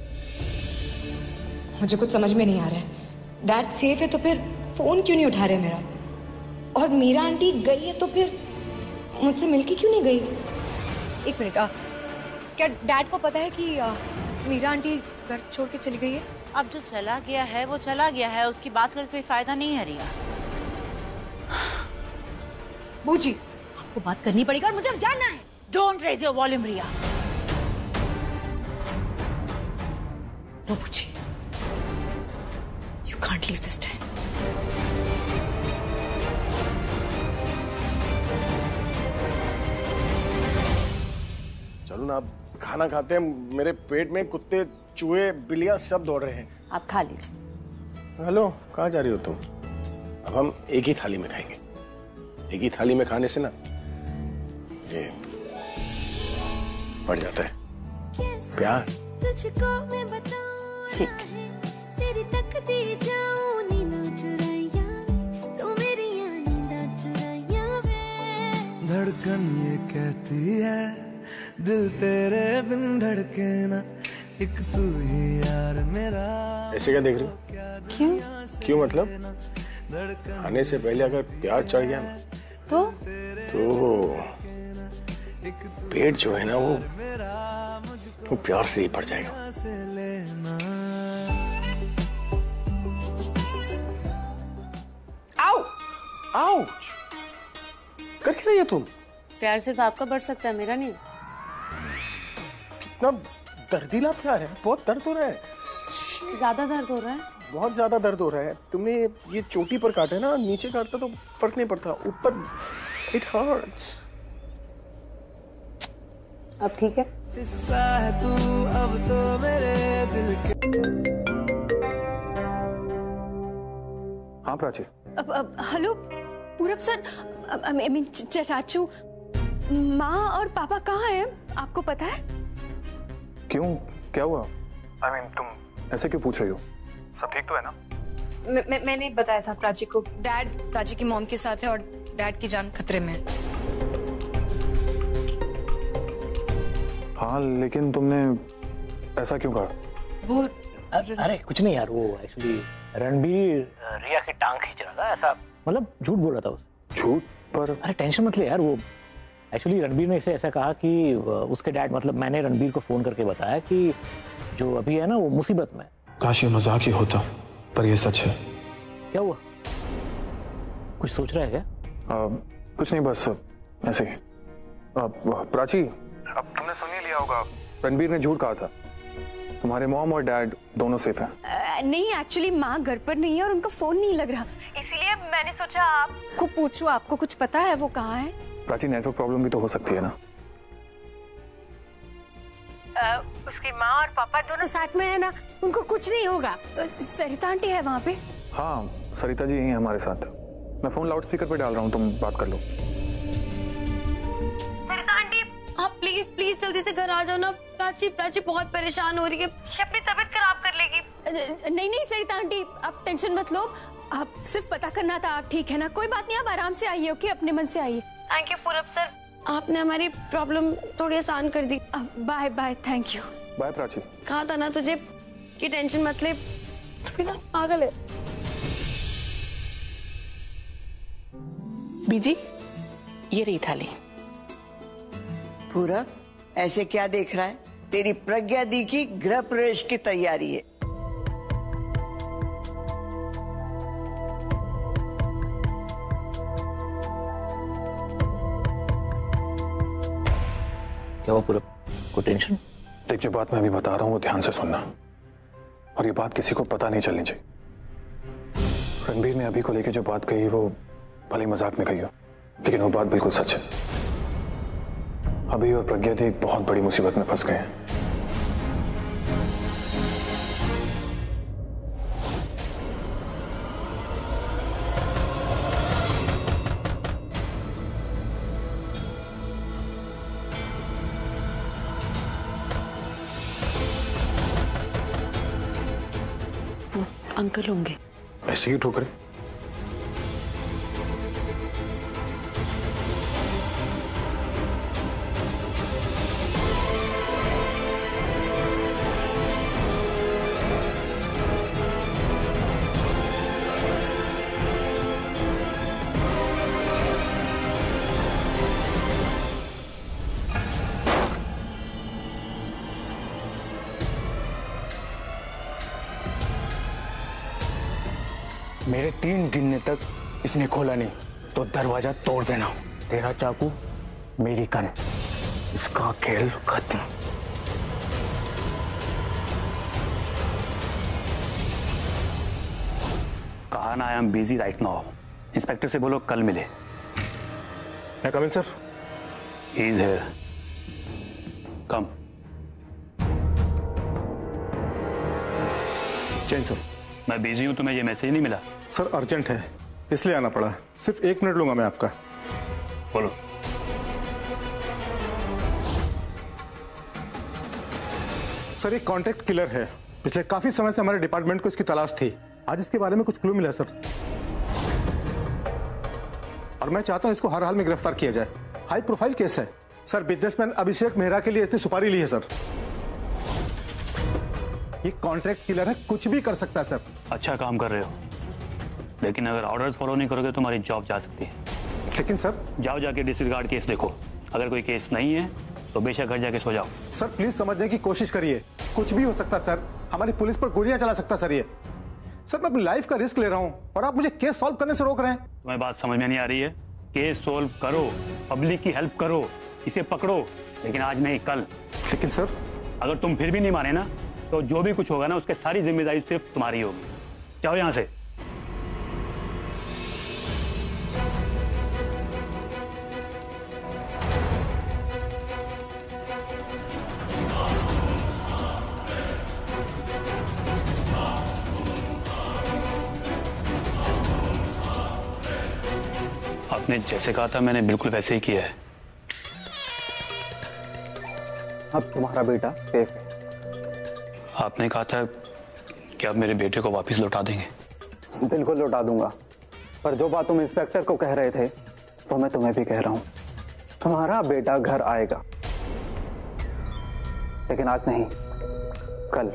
मुझे कुछ समझ में नहीं आ रहा है। डैड सेफ है तो फिर फोन क्यों नहीं उठा रहे मेरा? और मीरा आंटी गई है तो फिर मुझसे मिलके क्यों नहीं गई? एक मिनट, क्या डैड को पता है कि मीरा आंटी घर छोड़ के चली गई है? अब जो चला गया है वो चला गया है, उसकी बात करके कोई फायदा नहीं है रिया। बूजी, आपको बात करनी पड़ेगी और मुझे अब जानना है। Don't raise your volume Riya. No Boozy, you can't leave this time. चलो ना, अब खाना खाते हैं। मेरे पेट में कुत्ते, चूहे, बिल्लियां सब दौड़ रहे हैं। आप खा लीजिए। हेलो, कहाँ जा रही हो तुम? अब हम एक ही थाली में खाएंगे। एक ही थाली में खाने से ना ये बढ़ जाता है प्यार। ठीक। तेरी तकदीर जाऊं नींदा चुराया तू मेरी नींदा चुराया वे। धड़कन ये कहती है दिल तेरे बिन धड़के ना, एक तू ही यार मेरा। ऐसे क्या देख रही हो? क्यों मतलब? खाने से पहले अगर प्यार चढ़ गया ना तो पेट जो है ना वो प्यार से ही भर जाएगा। आओ, आओ, कर क्या रही है तुम? प्यार सिर्फ आपका बढ़ सकता है, मेरा नहीं। कितना दर्दीला प्यार है, बहुत दर्द हो रहा है। ज्यादा दर्द हो रहा है? बहुत ज्यादा दर्द हो रहा है। तुमने ये चोटी पर काटा है ना, नीचे काटता तो फर्क नहीं पड़ता, ऊपर इट हर्ट्स। अब ठीक है? हिस्सा है तू अब तो मेरे दिल के। हाँ प्राची। अब हेलो पूरब सर, आई मीन चाचू, माँ और पापा कहाँ हैं? आपको पता है? क्यों, क्या हुआ? आई मीन तुम ऐसे क्यों पूछ रही हो? सब ठीक तो है ना? मैंने बताया था प्राची को, डैड प्राची की मॉम के साथ है और डैड की जान खतरे में है। हाँ, लेकिन तुमने ऐसा क्यों कहा? वो अरे कुछ नहीं यार, वो एक्चुअली रणबीर रिया की टांग खींच रहा था, ऐसा मतलब झूठ बोल रहा था उसे। झूठ? पर अरे टेंशन मत ले यार, वो एक्चुअली रणबीर ने इसे ऐसा कहा कि उसके डैड, मतलब मैंने रणबीर को फोन करके बताया कि जो अभी है ना वो मुसीबत में। काश ये मजाक ही होता, पर ये सच है। क्या हुआ? कुछ सोच रहा है क्या? कुछ नहीं, बस ऐसे ही। प्राची, अब तुमने सुन ही लिया होगा, रणबीर ने झूठ कहा था। तुम्हारे मॉम और डैड दोनों सेफ हैं। नहीं, एक्चुअली माँ घर पर नहीं है और उनका फोन नहीं लग रहा, इसलिए मैंने सोचा आपको पूछूं। आपको कुछ पता है वो कहाँ है? प्राची, नेटवर्क प्रॉब्लम भी तो हो सकती है ना। उसकी माँ और पापा दोनों साथ में है ना, उनको कुछ नहीं होगा। सरिता आंटी है वहाँ पे? हाँ, सरिता जी यही है हमारे साथ। मैं फोन लाउड स्पीकर पे डाल रहा हूँ, तुम बात कर लो। सरिता आंटी, आप प्लीज प्लीज जल्दी से घर आ जाओ ना। प्राची बहुत परेशान हो रही है, अपनी तबीयत खराब कर लेगी। नहीं सरिता आंटी, आप टेंशन मत लो। आप सिर्फ पता करना था आप ठीक है ना। कोई बात नहीं, आप आराम से आइए, ओके? अपने मन से आइए। थैंक यू पूरब सर, आपने हमारी प्रॉब्लम थोड़ी आसान कर दी। Bye bye, thank you. Bye Prachi. कहा था ना तुझे कि टेंशन मत ले, तू ना पागल है। बीजी, ये रही थाली। पूरब, ऐसे क्या देख रहा है? तेरी प्रज्ञा दी की गृह प्रवेश की तैयारी है। क्या हुआ पूरब, कोई टेंशन? देख, जो बात मैं अभी बता रहा हूँ वो ध्यान से सुनना, और ये बात किसी को पता नहीं चलनी चाहिए। रणबीर ने अभी को लेके जो बात कही वो भले मजाक में कही हो, लेकिन वो बात बिल्कुल सच है। अभी और प्रज्ञा दी एक बहुत बड़ी मुसीबत में फंस गए हैं। अंकल होंगे। ऐसे ही ठोकरे? मेरे 3 गिनने तक इसने खोला नहीं तो दरवाजा तोड़ देना। तेरा चाकू मेरी गन, इसका खेल खत्म। कहा ना, I am busy right now. Inspector से बोलो कल मिले। मैं come in sir? He is here, come. चैन सर। मैं बिजी हूं, तुम्हें ये मैसेज नहीं मिला? सर अर्जेंट है इसलिए आना पड़ा। सिर्फ 1 मिनट लूंगा मैं आपका। बोलो। सर एक कॉन्ट्रैक्ट किलर है, पिछले काफी समय से हमारे डिपार्टमेंट को इसकी तलाश थी। आज इसके बारे में कुछ क्लू मिला सर, और मैं चाहता हूं इसको हर हाल में गिरफ्तार किया जाए। हाई प्रोफाइल केस है सर। बिजनेसमैन अभिषेक मेहरा के लिए इसने सुपारी ली है सर। ये कॉन्ट्रैक्ट किलर है, कुछ भी कर सकता है सर। अच्छा काम कर रहे हो, लेकिन अगर ऑर्डर्स फॉलो नहीं करोगे तो तुम्हारी जॉब जा सकती है। लेकिन सर। जाओ जाके डिसरिगार्ड केस देखो, अगर कोई केस नहीं है तो बेशक घर जाके सो जाओ। सर प्लीज समझने की कोशिश करिए, कुछ भी हो सकता है सर। हमारी पुलिस पर गोलियां चला सकता सर ये। सर मैं अपनी लाइफ का रिस्क ले रहा हूं और आप मुझे केस सॉल्व करने से रोक रहे हैं। तुम्हें बात समझ में नहीं आ रही है? केस सोल्व करो, पब्लिक की हेल्प करो, इसे पकड़ो, लेकिन आज नहीं कल। लेकिन सर अगर तुम फिर भी नहीं माने ना तो जो भी कुछ होगा ना उसके सारी जिम्मेदारी सिर्फ तुम्हारी होगी। जाओ यहां से। आपने जैसे कहा था मैंने बिल्कुल वैसे ही किया है। अब तुम्हारा बेटा सेफ है। आपने कहा था कि आप मेरे बेटे को वापस लौटा देंगे। बिल्कुल लौटा दूंगा, पर जो बात तुम इंस्पेक्टर को कह रहे थे तो मैं तुम्हें भी कह रहा हूं। तुम्हारा बेटा घर आएगा, लेकिन आज नहीं, कल।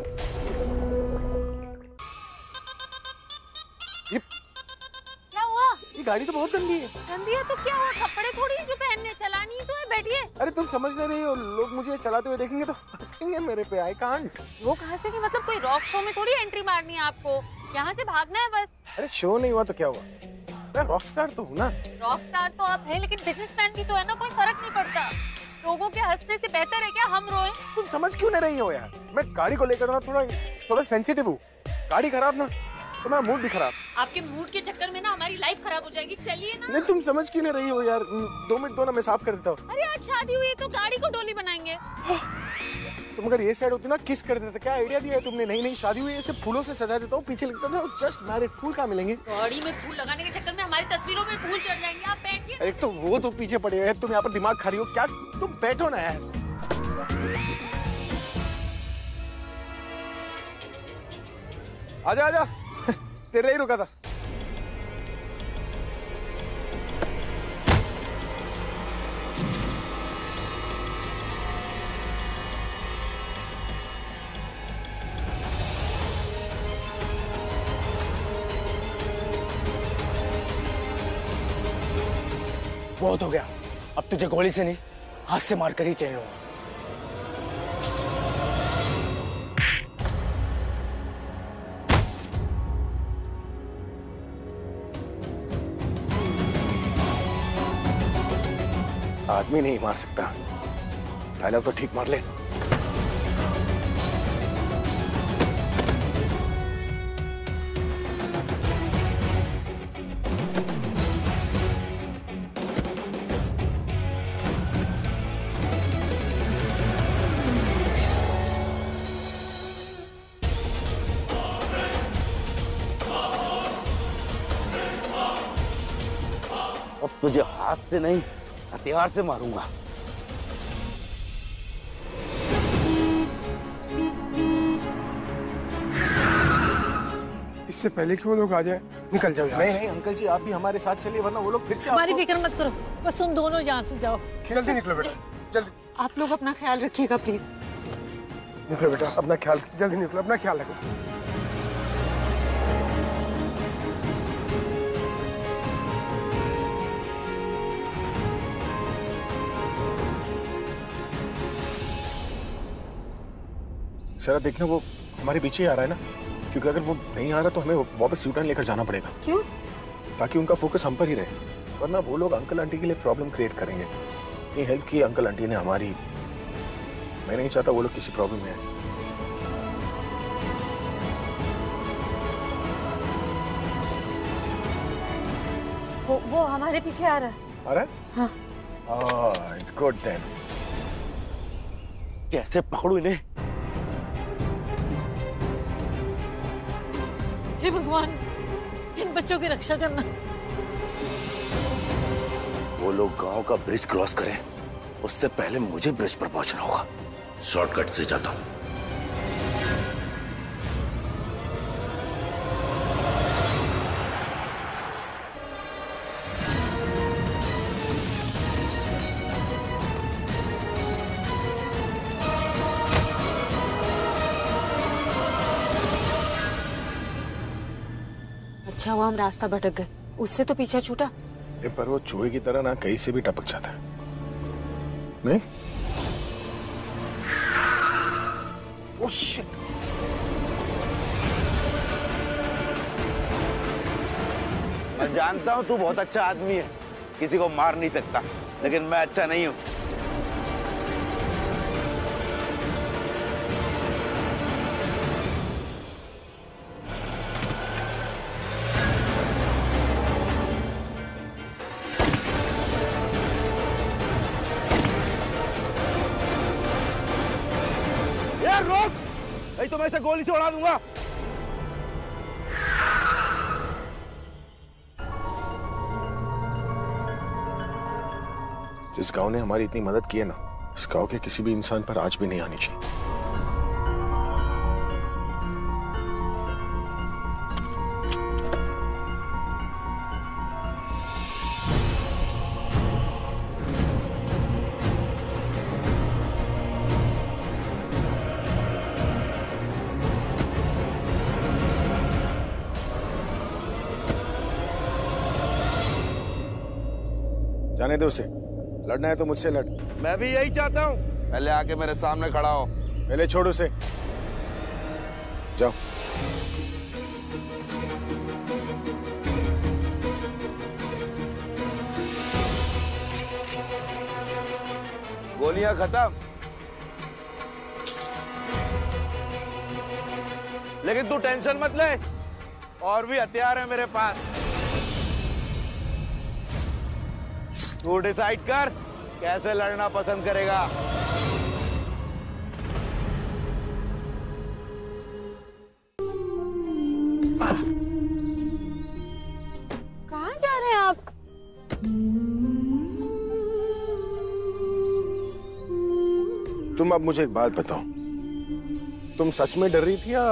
क्या हुआ? ये गाड़ी तो बहुत गंदी है। गंदी है तो क्या हुआ? कपड़े थोड़ी जो पहनने, चलानी तो है। बैठिए। अरे तुम समझ नहीं रही हो, लोग मुझे चलाते हुए देखेंगे तो हंसेंगे मेरे पे। I can't. वो कहाँ से? मतलब कोई रॉक शो में थोड़ी एंट्री मारनी है आपको, यहाँ से भागना है बस। अरे शो नहीं हुआ तो क्या हुआ, मैं रॉक स्टार तो हूँ ना। रॉक स्टार तो आप हैं, लेकिन बिजनेसमैन भी तो है ना, कोई फर्क नहीं पड़ता। लोगों के हंसने से बेहतर है क्या हम रोए? तुम समझ क्यों नहीं रही हो यार? मैं गाड़ी को लेकर ना थोड़ा सेंसिटिव हूँ। गाड़ी खराब ना तो मेरा मूड भी खराब। आपके मूड के चक्कर में ना हमारी लाइफ खराब हो जाएगी। चलिए ना। नहीं तुम समझ क्यों नहीं रही हो यार? 2 मिनट दो ना, मैं साफ कर देता हूँ। अरे आज शादी हुई है तो गाड़ी को डोली बनाएंगे। तुम अगर ये साइड होती ना किस कर देते। क्या आइडिया दिया है तुमने? नहीं शादी हुई है, इसे फूलों से सजा देता हूँ, पीछे लिखता था जस्ट मैरिड। फूल कहाँ मिलेंगे? गाड़ी में फूल लगाने के चक्कर में हमारी तस्वीरों में फूल चढ़ जाएंगे। आप बैठिए। एक तो वो तो पीछे पड़े हुए हैं, तुम यहाँ पर दिमाग खा रही हो क्या? तुम बैठो ना यार। आजा आजा, तेरे ही रुका था। बहुत हो गया, अब तुझे गोली से नहीं हाथ से मारकर ही चैन लूंगा। आदमी नहीं मार सकता, डायलॉग तो ठीक मार ले। अब तुझे हाथ से नहीं हथियार से मारूंगा। इससे पहले कि वो लोग आ जाए निकल जाओ यहाँ नहीं से। नहीं अंकल जी, आप भी हमारे साथ चलिए, वरना वो लोग फिर से हमारी आपको... फिक्र मत करो, बस तुम दोनों यहाँ से जाओ। जल्दी निकलो बेटा, जल्दी आप लोग अपना ख्याल रखिएगा प्लीज। निकलो बेटा, अपना ख्याल, जल्दी निकलो, अपना ख्याल रखो। सर देखना वो हमारे पीछे ही आ रहा है ना, क्योंकि अगर वो नहीं आ रहा तो हमें वापस यू-टर्न लेकर जाना पड़ेगा। क्यों? ताकि उनका फोकस हम पर ही रहे, वरना वो लोग अंकल आंटी के लिए प्रॉब्लम क्रिएट करेंगे। ये हेल्प की अंकल आंटी ने हमारी, मैं नहीं चाहता वो लोग किसी प्रॉब्लम में आए। वो हमारे पीछे आ रहा है। आ रहा है? हाँ। It's good then. कैसे पकड़ू इन्हें? हे भगवान, इन बच्चों की रक्षा करना। वो लोग गांव का ब्रिज क्रॉस करें, उससे पहले मुझे ब्रिज पर पहुंचना होगा। शॉर्टकट से जाता हूं। अच्छा हुआ हम रास्ता भटक गए, उससे तो पीछा छूटा। पर वो चूहे की तरह ना कहीं से भी टपक जाता है। नहीं? Oh shit. मैं जानता हूं तू बहुत अच्छा आदमी है, किसी को मार नहीं सकता, लेकिन मैं अच्छा नहीं हूं। रोक, नहीं तो मैं इसे गोली से उड़ा दूंगा। जिस गांव ने हमारी इतनी मदद की है ना, इस गांव के किसी भी इंसान पर आज भी नहीं आनी चाहिए। जाने दो उसे, लड़ना है तो मुझसे लड़। मैं भी यही चाहता हूँ। पहले आके मेरे सामने खड़ा हो। पहले छोड़ उसे, जाओ। गोलियां खत्म, लेकिन तू टेंशन मत ले, और भी हथियार है मेरे पास। तू डिसाइड कर कैसे लड़ना पसंद करेगा। कहाँ जा रहे हैं आप? तुम अब मुझे एक बात बताओ, तुम सच में डर रही थी या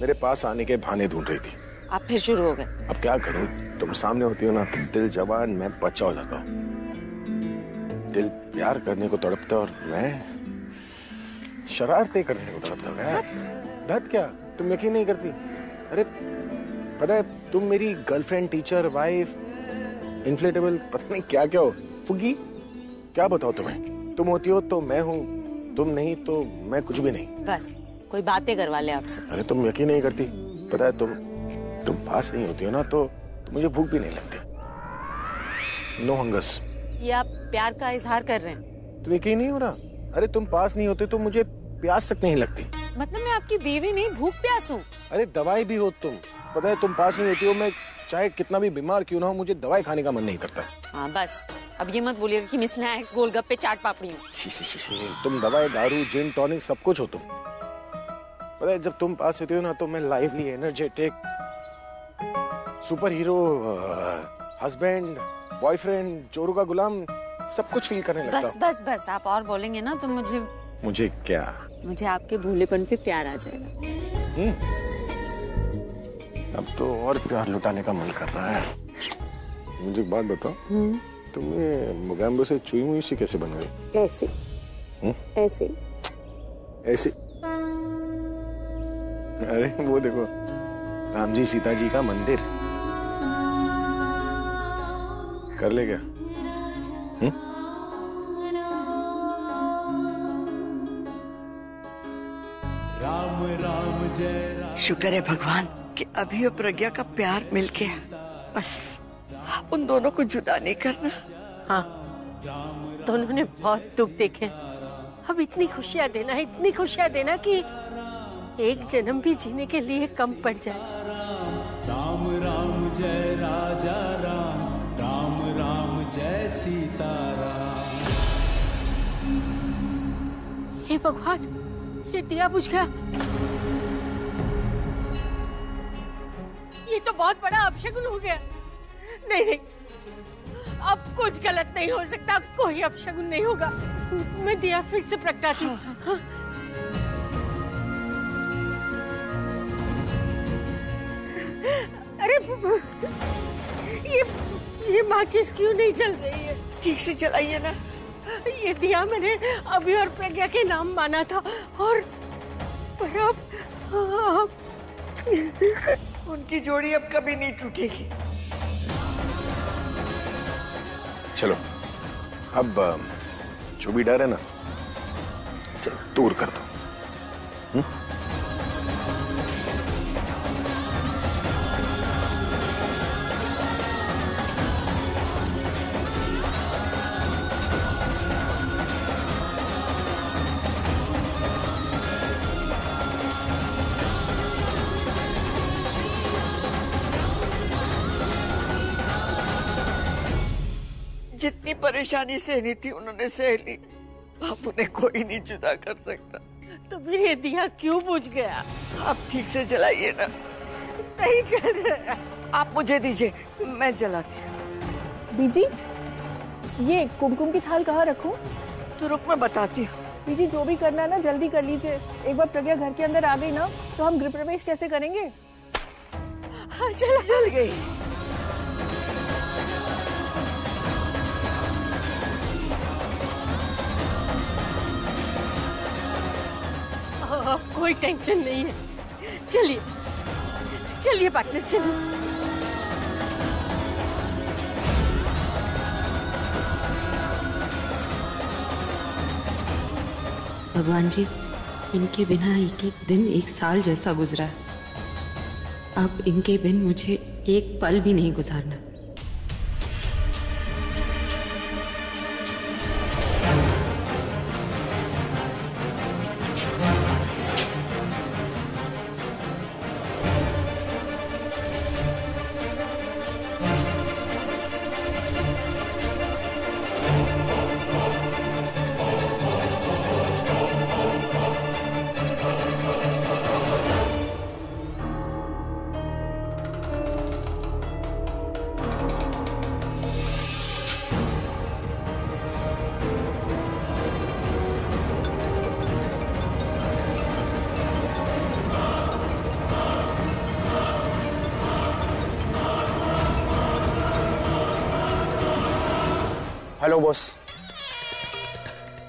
मेरे पास आने के बहाने ढूंढ रही थी? आप फिर शुरू हो गए। अब क्या करूं, तुम सामने होती हो ना तो दिल जवान, मैं बच्चा हो जाता हूँ। दिल प्यार करने को तड़पता और मैं शरारतें करने को तड़पता हूँ यार। धत क्या, तुम यकीन नहीं करती? अरे पता है, तुम मेरी गर्लफ्रेंड, टीचर, वाइफ, इन्फ्लेटेबल, पता नहीं क्या क्या हो। फुगी, क्या बताओ तुम्हें? तुम होती हो तो मैं हूँ, तुम नहीं तो मैं कुछ भी नहीं। बस कोई बातें करवा ले आपसे। अरे तुम यकीन नहीं करती, पता है तुम पास नहीं होती हो ना तो मुझे भूख भी नहीं लगती। नो हंगस। ये आप प्यार का इजहार कर रहे हैं? तो यकीन नहीं हो रहा? अरे तुम पास नहीं होते तो मुझे प्यास तक नहीं लगती। मतलब मैं आपकी बीवी नहीं, भूख प्यास हूँ। अरे दवाई भी हो तुम, पता है तुम पास नहीं होती हो, मैं चाहे कितना भी बीमार क्यों ना हो, मुझे दवाई खाने का मन नहीं करता। हाँ बस, अब ये मत बोलिएगा कि मैं स्नैक्स, गोलगप्पे, चाट पापड़ी हूँ। तुम दवाई, दारू, जिन टॉनिक सब कुछ हो तुम। पता है जब तुम पास होती हो ना तो मैं lively, energetic, super hero, husband, boyfriend, चोरों का गुलाम, सब कुछ फील करने लगता हूँ। बस बस आप और बोलेंगे ना तो मुझे क्या? मुझे आपके भोलेपन पे प्यार आ जाएगा। अब तो और प्यार लुटाने का मन कर रहा है। मुझे एक बात बताओ, तुमने मुगैम्बो से चुई मुई सी कैसे बन गई? ऐसे ऐसे ऐसे? अरे वो देखो, राम जी सीता जी का मंदिर। कर ले क्या? राम राम जय राम। शुक्र है भगवान कि अभी वो प्रज्ञा का प्यार मिल गया। बस उन दोनों को जुदा नहीं करना। हाँ, दोनों ने बहुत दुख देखे। अब इतनी खुशियाँ देना कि एक जन्म भी जीने के लिए कम पड़ जाए। राम राम जय राजा राम, राम राम जय सीता राम। हे भगवान, ये दिया बुझ गया। ये तो बहुत बड़ा अपशगुन हो गया। नहीं, अब कुछ गलत नहीं हो सकता, कोई अपशगुन नहीं होगा। मैं दिया फिर से प्रगटाती हूँ। हाँ। अरे ये माचिस क्यों नहीं जल रही है? ठीक से जलाइए ना। ये दिया मैंने अभी और प्रज्ञा के नाम माना था, और पर अब उनकी जोड़ी अब कभी नहीं टूटेगी। चलो, अब जो भी डर है ना, इसे दूर कर दो। जितनी परेशानी सहनी थी उन्होंने सह ली। अब उन्हें कोई नहीं जुदा कर सकता। तो फिर ये दिया क्यों बुझ गया? आप ठीक से जलाइए ना। नहीं जल रहा। आप मुझे दीजिए, मैं जलाती हूँ। बीजी, ये कुमकुम की थाल कहाँ रखूं? तो रुक, मैं बताती हूँ। बीजी, जो भी करना है ना जल्दी कर लीजिए। एक बार प्रज्ञा घर के अंदर आ गई ना, तो हम गृह प्रवेश कैसे करेंगे? हाँ, जल गई। अब कोई टेंशन नहीं है। चलिए पार्टनर, चलिए। भगवान जी, इनके बिना एक एक दिन एक साल जैसा गुजरा है। अब इनके बिन मुझे एक पल भी नहीं गुजारना। हेलो बॉस,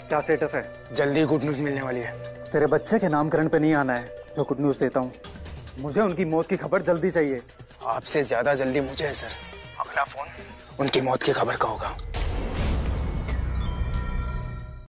क्या स्टेटस है? जल्दी गुड न्यूज मिलने वाली है। तेरे बच्चे के नामकरण पे नहीं आना है जो गुड न्यूज देता हूँ। मुझे उनकी मौत की खबर जल्दी चाहिए। आपसे ज्यादा जल्दी मुझे है सर। अगला फोन उनकी मौत की खबर का होगा।